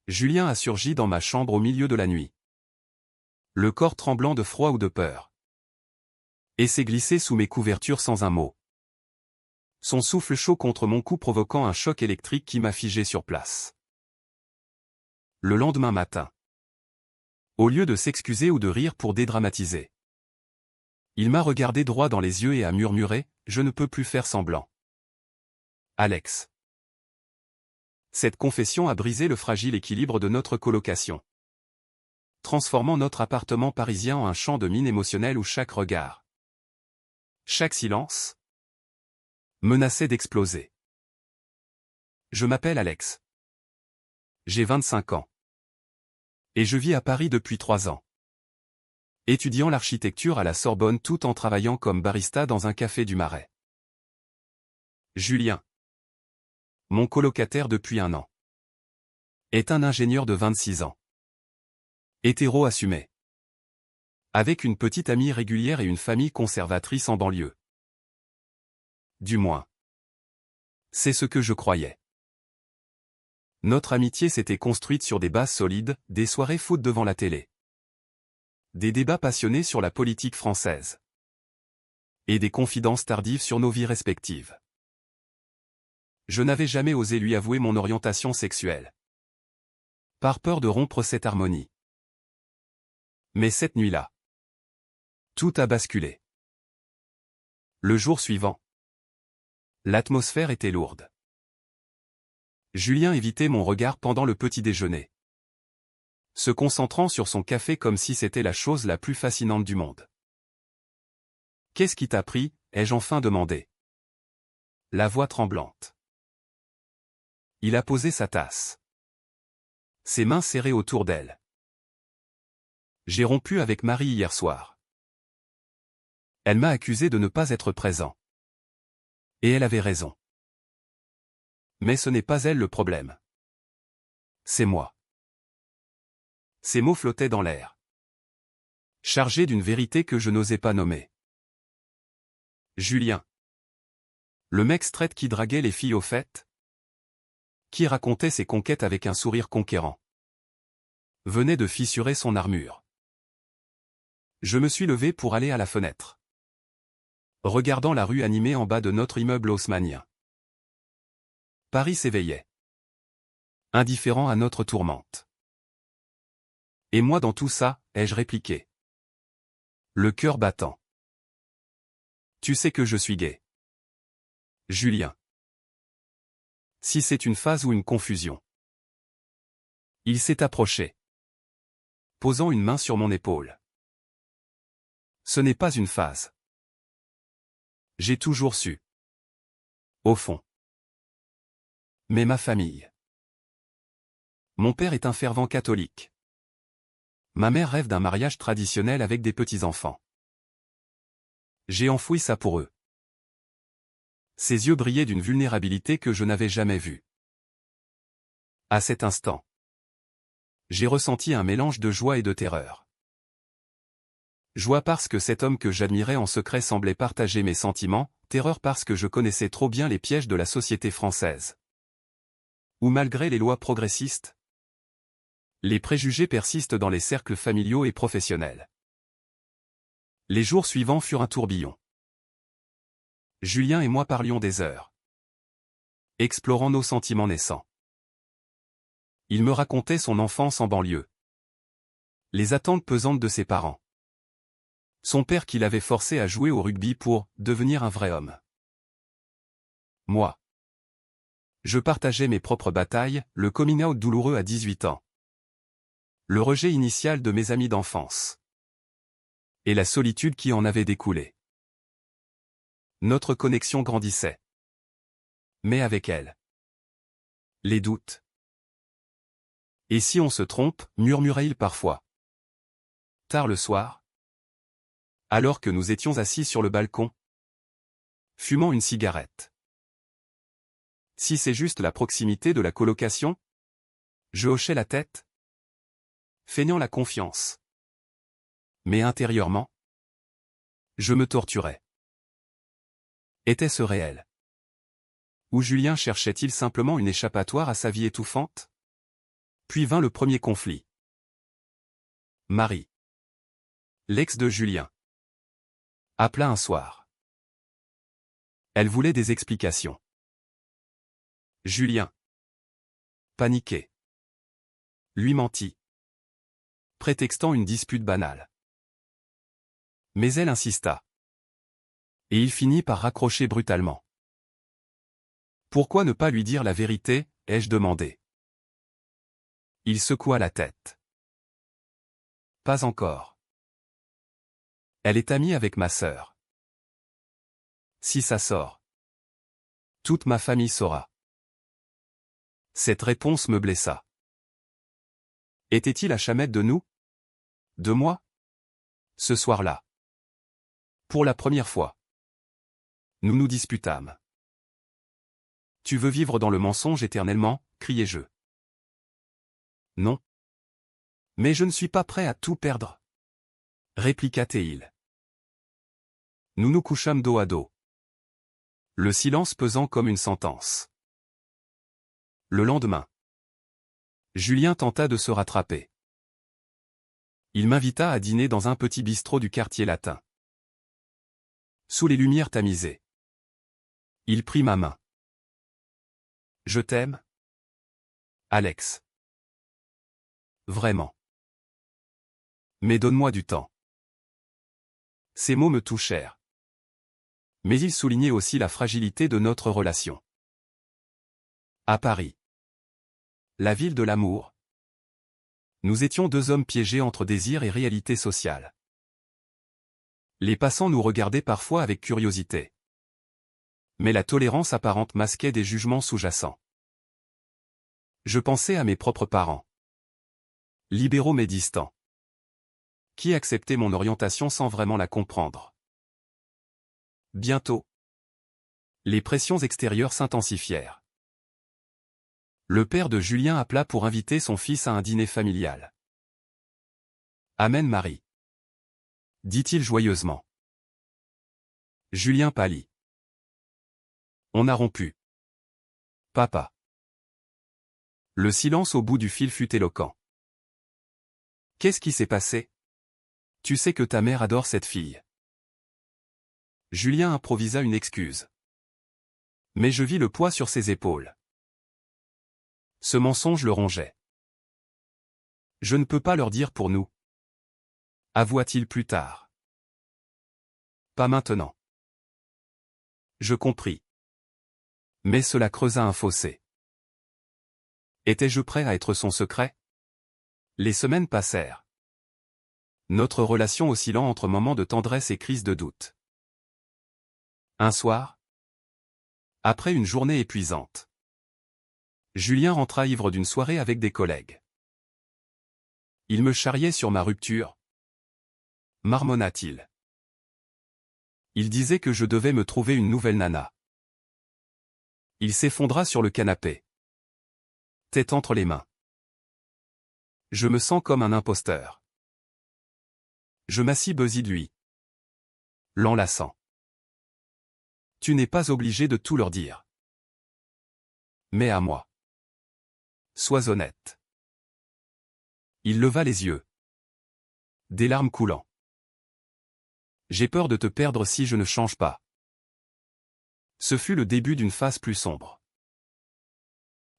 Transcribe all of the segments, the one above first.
Julien a surgi dans ma chambre au milieu de la nuit. Le corps tremblant de froid ou de peur. Et s'est glissé sous mes couvertures sans un mot. Son souffle chaud contre mon cou provoquant un choc électrique qui m'a figé sur place. Le lendemain matin. Au lieu de s'excuser ou de rire pour dédramatiser. Il m'a regardé droit dans les yeux et a murmuré « Je ne peux plus faire semblant. » Alex. Cette confession a brisé le fragile équilibre de notre colocation. Transformant notre appartement parisien en un champ de mine émotionnelle où chaque regard, chaque silence, menaçait d'exploser. Je m'appelle Alex. J'ai 25 ans. Et je vis à Paris depuis 3 ans. Étudiant l'architecture à la Sorbonne tout en travaillant comme barista dans un café du Marais. Julien, mon colocataire depuis 1 an, est un ingénieur de 26 ans. Hétéro assumé. Avec une petite amie régulière et une famille conservatrice en banlieue. Du moins. C'est ce que je croyais. Notre amitié s'était construite sur des bases solides, des soirées foot devant la télé. Des débats passionnés sur la politique française. Et des confidences tardives sur nos vies respectives. Je n'avais jamais osé lui avouer mon orientation sexuelle. Par peur de rompre cette harmonie. Mais cette nuit-là, tout a basculé. Le jour suivant, l'atmosphère était lourde. Julien évitait mon regard pendant le petit déjeuner. Se concentrant sur son café comme si c'était la chose la plus fascinante du monde. « Qu'est-ce qui t'a pris ?» ai-je enfin demandé. La voix tremblante. Il a posé sa tasse. Ses mains serrées autour d'elle. J'ai rompu avec Marie hier soir. Elle m'a accusé de ne pas être présent. Et elle avait raison. Mais ce n'est pas elle le problème. C'est moi. Ces mots flottaient dans l'air. Chargés d'une vérité que je n'osais pas nommer. Julien. Le mec straight qui draguait les filles aux fêtes. Qui racontait ses conquêtes avec un sourire conquérant. Venait de fissurer son armure. Je me suis levé pour aller à la fenêtre. Regardant la rue animée en bas de notre immeuble haussmannien. Paris s'éveillait. Indifférent à notre tourmente. Et moi dans tout ça, ai-je répliqué. Le cœur battant. Tu sais que je suis gay. Julien. Si c'est une phase ou une confusion. Il s'est approché. Posant une main sur mon épaule. Ce n'est pas une phase. J'ai toujours su. Au fond. Mais ma famille. Mon père est un fervent catholique. Ma mère rêve d'un mariage traditionnel avec des petits-enfants. J'ai enfoui ça pour eux. Ses yeux brillaient d'une vulnérabilité que je n'avais jamais vue. À cet instant, j'ai ressenti un mélange de joie et de terreur. Joie parce que cet homme que j'admirais en secret semblait partager mes sentiments, terreur parce que je connaissais trop bien les pièges de la société française. Où malgré les lois progressistes, les préjugés persistent dans les cercles familiaux et professionnels. Les jours suivants furent un tourbillon. Julien et moi parlions des heures. Explorant nos sentiments naissants. Il me racontait son enfance en banlieue. Les attentes pesantes de ses parents. Son père qui l'avait forcé à jouer au rugby pour devenir un vrai homme. Moi. Je partageais mes propres batailles, le coming out douloureux à 18 ans. Le rejet initial de mes amis d'enfance. Et la solitude qui en avait découlé. Notre connexion grandissait. Mais avec elle. Les doutes. Et si on se trompe, murmurait-il parfois. Tard le soir. Alors que nous étions assis sur le balcon. Fumant une cigarette. Si c'est juste la proximité de la colocation? Je hochais la tête. Feignant la confiance. Mais intérieurement, je me torturais. Était-ce réel? Ou Julien cherchait-il simplement une échappatoire à sa vie étouffante? Puis vint le premier conflit. Marie, l'ex de Julien, appela un soir. Elle voulait des explications. Julien, paniqué, lui mentit, prétextant une dispute banale. Mais elle insista. Et il finit par raccrocher brutalement. Pourquoi ne pas lui dire la vérité, ai-je demandé. Il secoua la tête. Pas encore. Elle est amie avec ma sœur. Si ça sort, toute ma famille saura. Cette réponse me blessa. Était-il à Chamette de nous? De moi? Ce soir-là. Pour la première fois. Nous nous disputâmes. Tu veux vivre dans le mensonge éternellement, criai-je. Non. Mais je ne suis pas prêt à tout perdre, répliqua-t-il. Nous nous couchâmes dos à dos. Le silence pesant comme une sentence. Le lendemain, Julien tenta de se rattraper. Il m'invita à dîner dans un petit bistrot du quartier latin. Sous les lumières tamisées. Il prit ma main. Je t'aime, Alex. Vraiment. Mais donne-moi du temps. Ces mots me touchèrent. Mais ils soulignaient aussi la fragilité de notre relation. À Paris, la ville de l'amour, nous étions deux hommes piégés entre désir et réalité sociale. Les passants nous regardaient parfois avec curiosité. Mais la tolérance apparente masquait des jugements sous-jacents. Je pensais à mes propres parents. Libéraux mais distants. Qui acceptaient mon orientation sans vraiment la comprendre. Bientôt, les pressions extérieures s'intensifièrent. Le père de Julien appela pour inviter son fils à un dîner familial. Amène Marie, dit-il joyeusement. Julien pâlit. On a rompu. Papa. Le silence au bout du fil fut éloquent. Qu'est-ce qui s'est passé? Tu sais que ta mère adore cette fille. Julien improvisa une excuse. Mais je vis le poids sur ses épaules. Ce mensonge le rongeait. Je ne peux pas leur dire pour nous. Avoua-t-il plus tard. Pas maintenant. Je compris. Mais cela creusa un fossé. Étais-je prêt à être son secret? Les semaines passèrent. Notre relation oscillant entre moments de tendresse et crises de doute. Un soir, après une journée épuisante, Julien rentra ivre d'une soirée avec des collègues. Il me charriait sur ma rupture, marmonna-t-il. Il disait que je devais me trouver une nouvelle nana. Il s'effondra sur le canapé, tête entre les mains. Je me sens comme un imposteur. Je m'assis beside lui, l'enlaçant. Tu n'es pas obligé de tout leur dire. Mais à moi. Sois honnête. Il leva les yeux. Des larmes coulant. J'ai peur de te perdre si je ne change pas. Ce fut le début d'une phase plus sombre.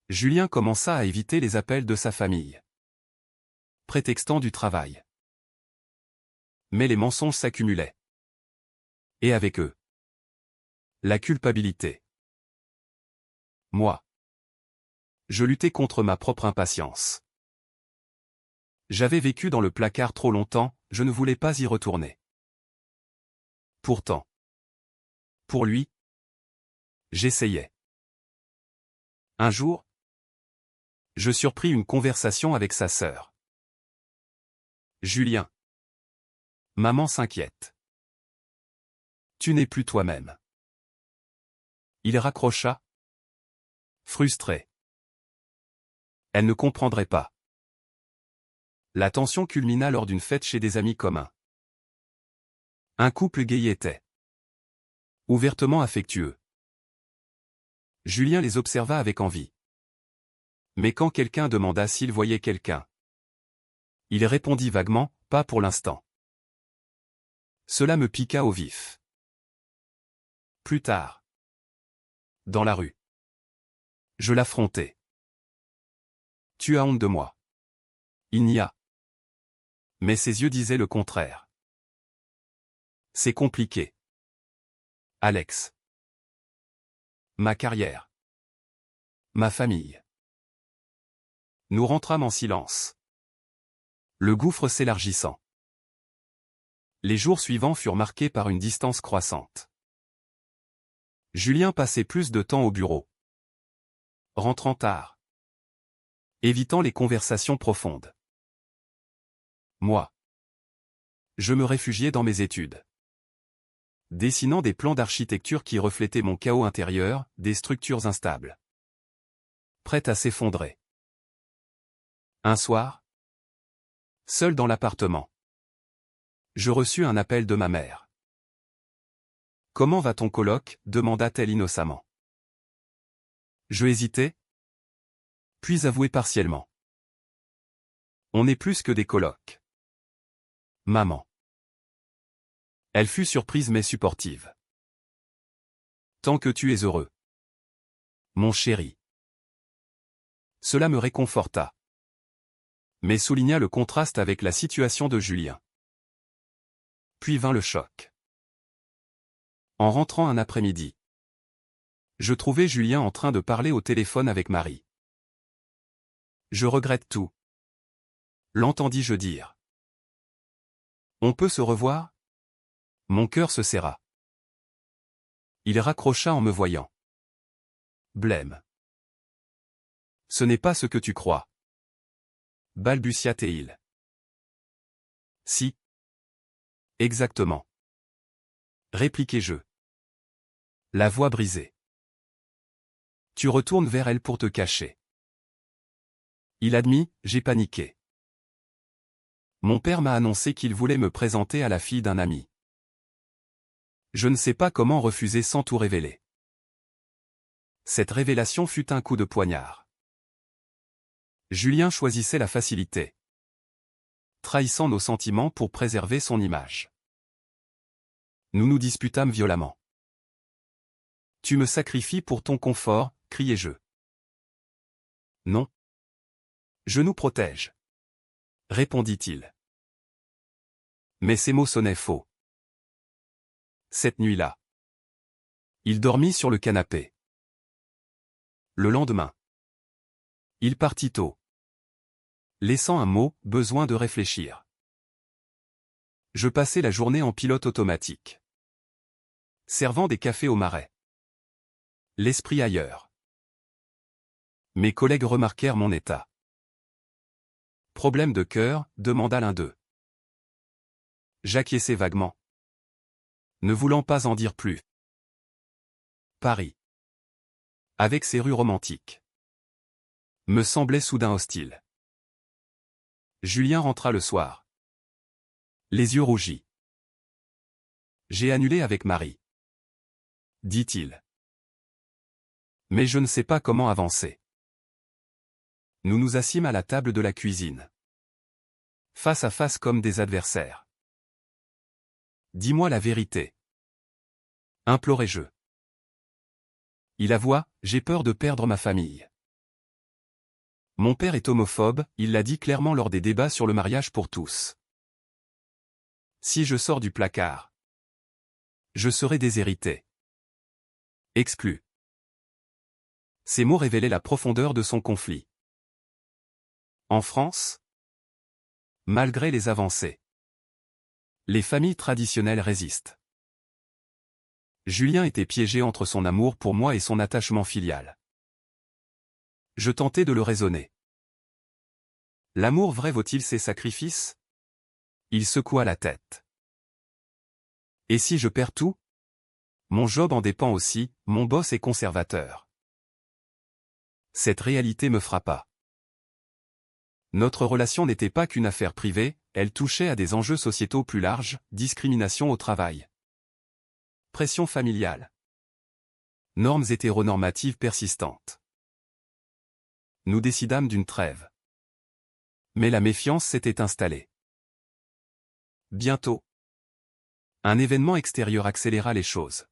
Julien commença à éviter les appels de sa famille, prétextant du travail. Mais les mensonges s'accumulaient. Et avec eux, la culpabilité. Moi, je luttais contre ma propre impatience. J'avais vécu dans le placard trop longtemps, je ne voulais pas y retourner. Pourtant, pour lui, j'essayais. Un jour, je surpris une conversation avec sa sœur. Julien. Maman s'inquiète. Tu n'es plus toi-même. Il raccrocha. Frustré. Elle ne comprendrait pas. La tension culmina lors d'une fête chez des amis communs. Un couple gay était. Ouvertement affectueux. Julien les observa avec envie. Mais quand quelqu'un demanda s'il voyait quelqu'un, il répondit vaguement, pas pour l'instant. Cela me piqua au vif. Plus tard. Dans la rue. Je l'affrontai. Tu as honte de moi. Il n'y a. Mais ses yeux disaient le contraire. C'est compliqué. Alex. Ma carrière. Ma famille. Nous rentrâmes en silence. Le gouffre s'élargissant. Les jours suivants furent marqués par une distance croissante. Julien passait plus de temps au bureau. Rentrant tard. Évitant les conversations profondes. Moi. Je me réfugiais dans mes études. Dessinant des plans d'architecture qui reflétaient mon chaos intérieur, des structures instables. Prêtes à s'effondrer. Un soir, seul dans l'appartement, je reçus un appel de ma mère. « Comment va ton coloc ?» demanda-t-elle innocemment. Je hésitai, puis avouai partiellement. On n'est plus que des colocs. Maman. Elle fut surprise mais supportive. Tant que tu es heureux. Mon chéri. Cela me réconforta. Mais souligna le contraste avec la situation de Julien. Puis vint le choc. En rentrant un après-midi, je trouvai Julien en train de parler au téléphone avec Marie. Je regrette tout. L'entendis-je dire. On peut se revoir ? Mon cœur se serra. Il raccrocha en me voyant. Blême. Ce n'est pas ce que tu crois. Balbutia-t-il. Si. Exactement. Répliquai-je. La voix brisée. Tu retournes vers elle pour te cacher. Il admit, j'ai paniqué. Mon père m'a annoncé qu'il voulait me présenter à la fille d'un ami. Je ne sais pas comment refuser sans tout révéler. Cette révélation fut un coup de poignard. Julien choisissait la facilité, trahissant nos sentiments pour préserver son image. Nous nous disputâmes violemment. Tu me sacrifies pour ton confort, criai-je. Non. Je nous protège, répondit-il. Mais ces mots sonnaient faux. Cette nuit-là, il dormit sur le canapé. Le lendemain, il partit tôt, laissant un mot, besoin de réfléchir. Je passai la journée en pilote automatique, servant des cafés au marais. L'esprit ailleurs. Mes collègues remarquèrent mon état. Problème de cœur, demanda l'un d'eux. J'acquiesçai vaguement, ne voulant pas en dire plus. Paris, avec ses rues romantiques, me semblait soudain hostile. Julien rentra le soir, les yeux rougis. J'ai annulé avec Marie, dit-il. Mais je ne sais pas comment avancer. Nous nous assîmes à la table de la cuisine, face à face comme des adversaires. Dis-moi la vérité, implorai-je. Il avoua, j'ai peur de perdre ma famille. Mon père est homophobe, il l'a dit clairement lors des débats sur le mariage pour tous. Si je sors du placard, je serai déshérité. Exclu. Ces mots révélaient la profondeur de son conflit. En France, malgré les avancées, les familles traditionnelles résistent. Julien était piégé entre son amour pour moi et son attachement filial. Je tentais de le raisonner. L'amour vrai vaut-il ses sacrifices ? Il secoua la tête. Et si je perds tout ? Mon job en dépend aussi, mon boss est conservateur. Cette réalité me frappa. Notre relation n'était pas qu'une affaire privée, elle touchait à des enjeux sociétaux plus larges, discrimination au travail, pression familiale, normes hétéronormatives persistantes. Nous décidâmes d'une trêve. Mais la méfiance s'était installée. Bientôt, un événement extérieur accéléra les choses.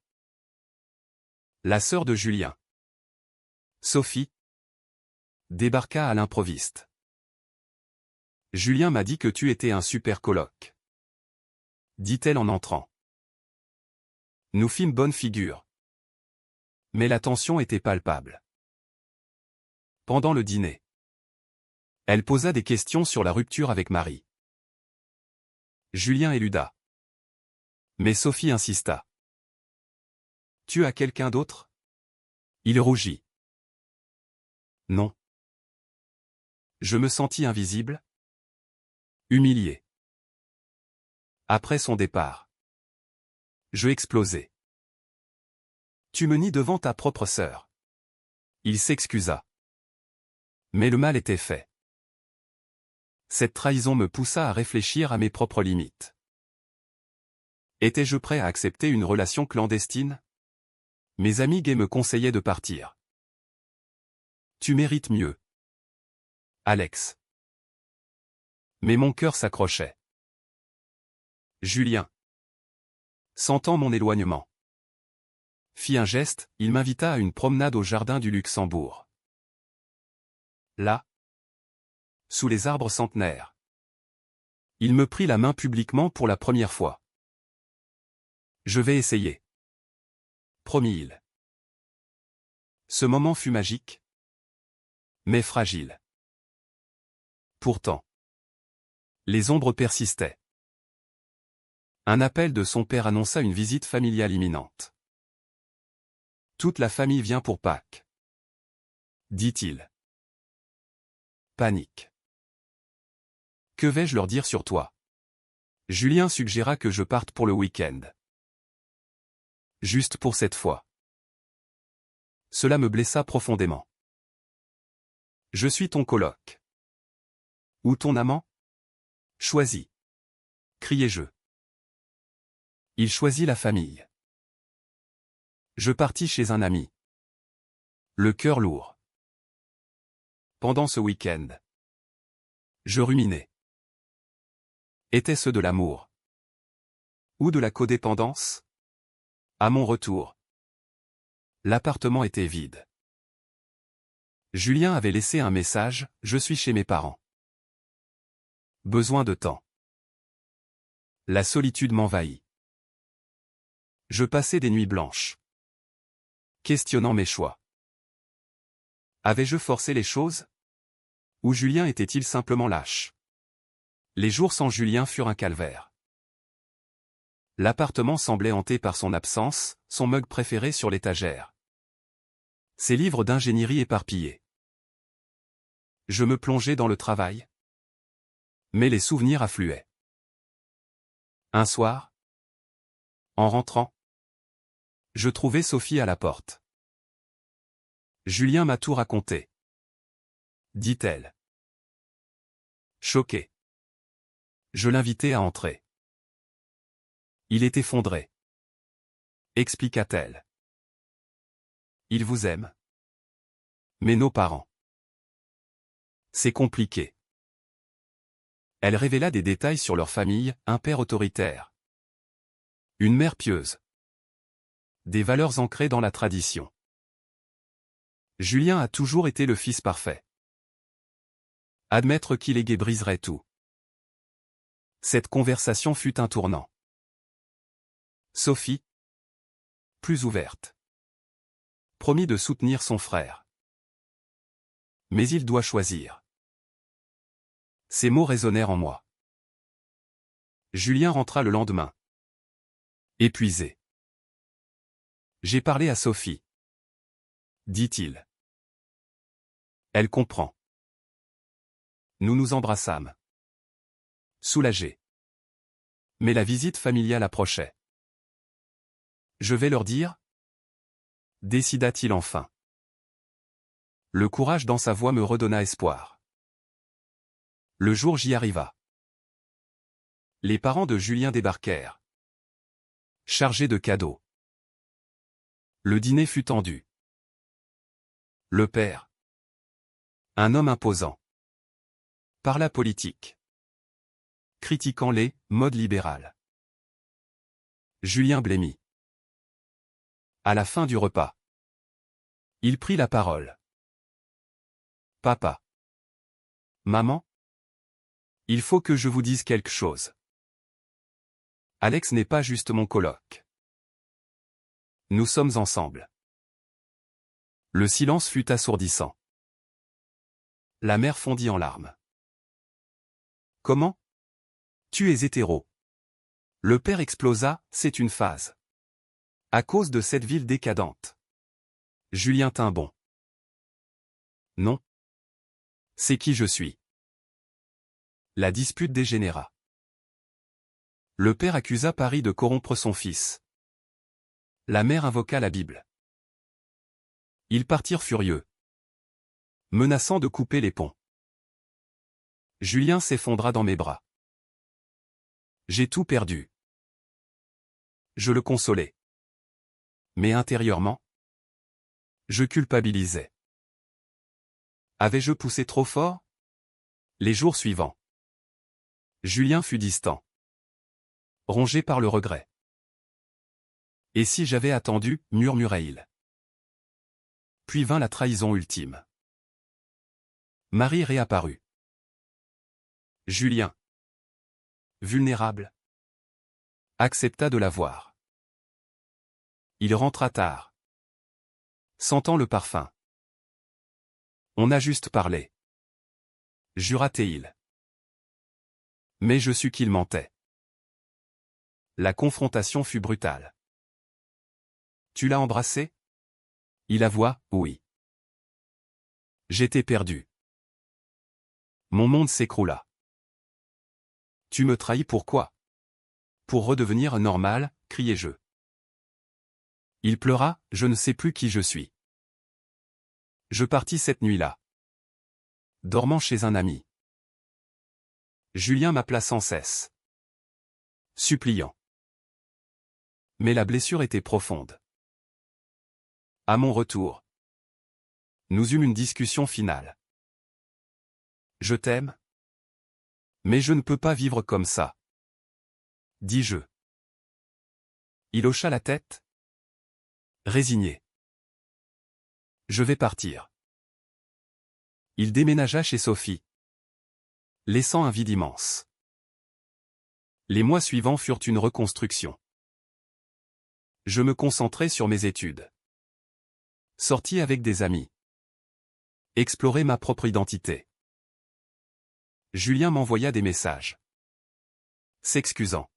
La sœur de Julien, Sophie, débarqua à l'improviste. Julien m'a dit que tu étais un super coloc, dit-elle en entrant. Nous fîmes bonne figure. Mais la tension était palpable. Pendant le dîner, elle posa des questions sur la rupture avec Marie. Julien éluda. Mais Sophie insista. Tu as quelqu'un d'autre? Il rougit. Non. Je me sentis invisible, humilié. Après son départ, je explosai. Tu me nies devant ta propre sœur. Il s'excusa. Mais le mal était fait. Cette trahison me poussa à réfléchir à mes propres limites. Étais-je prêt à accepter une relation clandestine? Mes amis gays me conseillaient de partir. Tu mérites mieux, Alex. Mais mon cœur s'accrochait. Julien, sentant mon éloignement, fit un geste, il m'invita à une promenade au jardin du Luxembourg. Là, sous les arbres centenaires, il me prit la main publiquement pour la première fois. Je vais essayer, promit-il. Ce moment fut magique, mais fragile. Pourtant, les ombres persistaient. Un appel de son père annonça une visite familiale imminente. Toute la famille vient pour Pâques, dit-il. Panique. Que vais-je leur dire sur toi? Julien suggéra que je parte pour le week-end. Juste pour cette fois. Cela me blessa profondément. Je suis ton coloc. Ou ton amant? Choisis. Criai-je. Il choisit la famille. Je partis chez un ami. Le cœur lourd. Pendant ce week-end, je ruminais. Était-ce de l'amour? Ou de la codépendance? À mon retour, l'appartement était vide. Julien avait laissé un message, je suis chez mes parents. Besoin de temps. La solitude m'envahit. Je passais des nuits blanches, questionnant mes choix. Avais-je forcé les choses? Ou Julien était-il simplement lâche? Les jours sans Julien furent un calvaire. L'appartement semblait hanté par son absence, son mug préféré sur l'étagère. Ses livres d'ingénierie éparpillés. Je me plongeais dans le travail. Mais les souvenirs affluaient. Un soir, en rentrant, je trouvai Sophie à la porte. Julien m'a tout raconté, dit-elle. Choqué, je l'invitai à entrer. Il est effondré, expliqua-t-elle. Il vous aime. Mais nos parents. C'est compliqué. Elle révéla des détails sur leur famille, un père autoritaire. Une mère pieuse. Des valeurs ancrées dans la tradition. Julien a toujours été le fils parfait. Admettre qu'il est gay briserait tout. Cette conversation fut un tournant. Sophie, plus ouverte, promit de soutenir son frère. Mais il doit choisir. Ces mots résonnèrent en moi. Julien rentra le lendemain. Épuisé. J'ai parlé à Sophie, dit-il. Elle comprend. Nous nous embrassâmes. Soulagés. Mais la visite familiale approchait. Je vais leur dire? Décida-t-il enfin. Le courage dans sa voix me redonna espoir. Le jour J arriva. Les parents de Julien débarquèrent, chargés de cadeaux. Le dîner fut tendu. Le père, Un homme imposant. Par la politique. Critiquant les modes libérales. Julien blêmit. À la fin du repas. Il prit la parole. Papa. Maman. Il faut que je vous dise quelque chose. Alex n'est pas juste mon coloc. Nous sommes ensemble. Le silence fut assourdissant. La mère fondit en larmes. Comment? Tu es hétéro. Le père explosa, c'est une phase. À cause de cette ville décadente. Julien tint bon. Non. C'est qui je suis. La dispute dégénéra. Le père accusa Paris de corrompre son fils. La mère invoqua la Bible. Ils partirent furieux, menaçant de couper les ponts. Julien s'effondra dans mes bras. J'ai tout perdu. Je le consolais. Mais intérieurement, je culpabilisais. Avais-je poussé trop fort? Les jours suivants. Julien fut distant. Rongé par le regret. Et si j'avais attendu, murmura-t-il. Puis vint la trahison ultime. Marie réapparut. Julien, vulnérable, accepta de la voir. Il rentra tard, sentant le parfum. On a juste parlé. Jura-t-il. Mais je sus qu'il mentait. La confrontation fut brutale. Tu l'as embrassé? Il avoua, oui. J'étais perdu. Mon monde s'écroula. Tu me trahis pourquoi? Pour redevenir normal, criai-je. Il pleura, je ne sais plus qui je suis. Je partis cette nuit-là. Dormant chez un ami. Julien m'appela sans cesse. Suppliant. Mais la blessure était profonde. À mon retour, nous eûmes une discussion finale. Je t'aime. Mais je ne peux pas vivre comme ça. Dis-je. Il hocha la tête. Résigné. Je vais partir. Il déménagea chez Sophie, laissant un vide immense. Les mois suivants furent une reconstruction. Je me concentrai sur mes études. Sortis avec des amis. Explorer ma propre identité. Julien m'envoya des messages. S'excusant.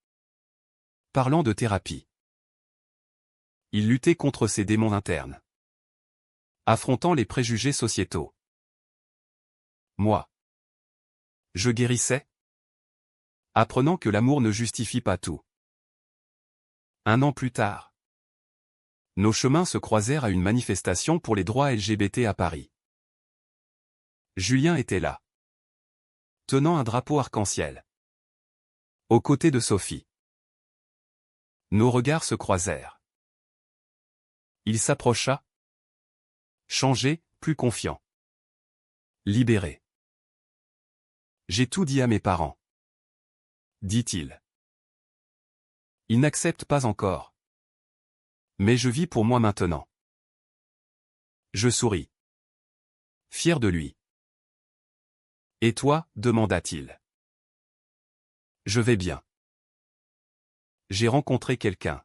Parlant de thérapie. Il luttait contre ses démons internes. Affrontant les préjugés sociétaux. Moi. Je guérissais. Apprenant que l'amour ne justifie pas tout. 1 an plus tard. Nos chemins se croisèrent à une manifestation pour les droits LGBT à Paris. Julien était là. Tenant un drapeau arc-en-ciel. Aux côtés de Sophie. Nos regards se croisèrent. Il s'approcha. Changé, plus confiant. Libéré. J'ai tout dit à mes parents. Dit-il. Ils n'acceptent pas encore. Mais je vis pour moi maintenant. Je souris. Fier de lui. Et toi, demanda-t-il. Je vais bien. J'ai rencontré quelqu'un.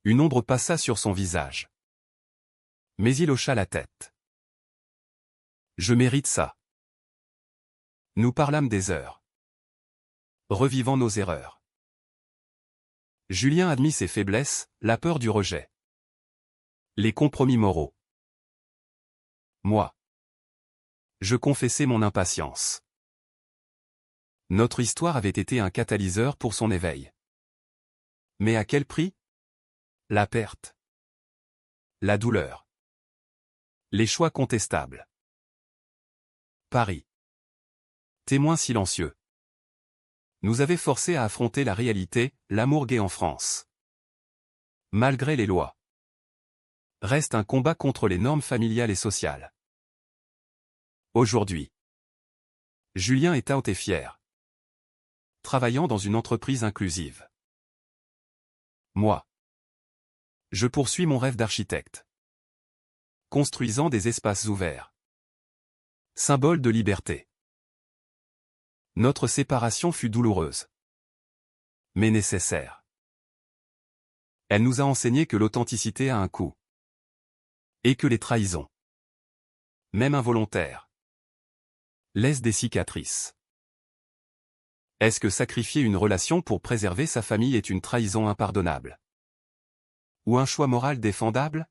Une ombre passa sur son visage. Mais il hocha la tête. Je mérite ça. Nous parlâmes des heures. Revivant nos erreurs. Julien admit ses faiblesses, la peur du rejet. Les compromis moraux. Moi. Je confessais mon impatience. Notre histoire avait été un catalyseur pour son éveil. Mais à quel prix? La perte. La douleur. Les choix contestables. Paris. Témoin silencieux. Nous avait forcés à affronter la réalité, l'amour gay en France. Malgré les lois. Reste un combat contre les normes familiales et sociales. Aujourd'hui, Julien est out et fier. Travaillant dans une entreprise inclusive. Moi, je poursuis mon rêve d'architecte. Construisant des espaces ouverts. Symbole de liberté. Notre séparation fut douloureuse. Mais nécessaire. Elle nous a enseigné que l'authenticité a un coût. Et que les trahisons, même involontaires, laissent des cicatrices. Est-ce que sacrifier une relation pour préserver sa famille est une trahison impardonnable? Ou un choix moral défendable?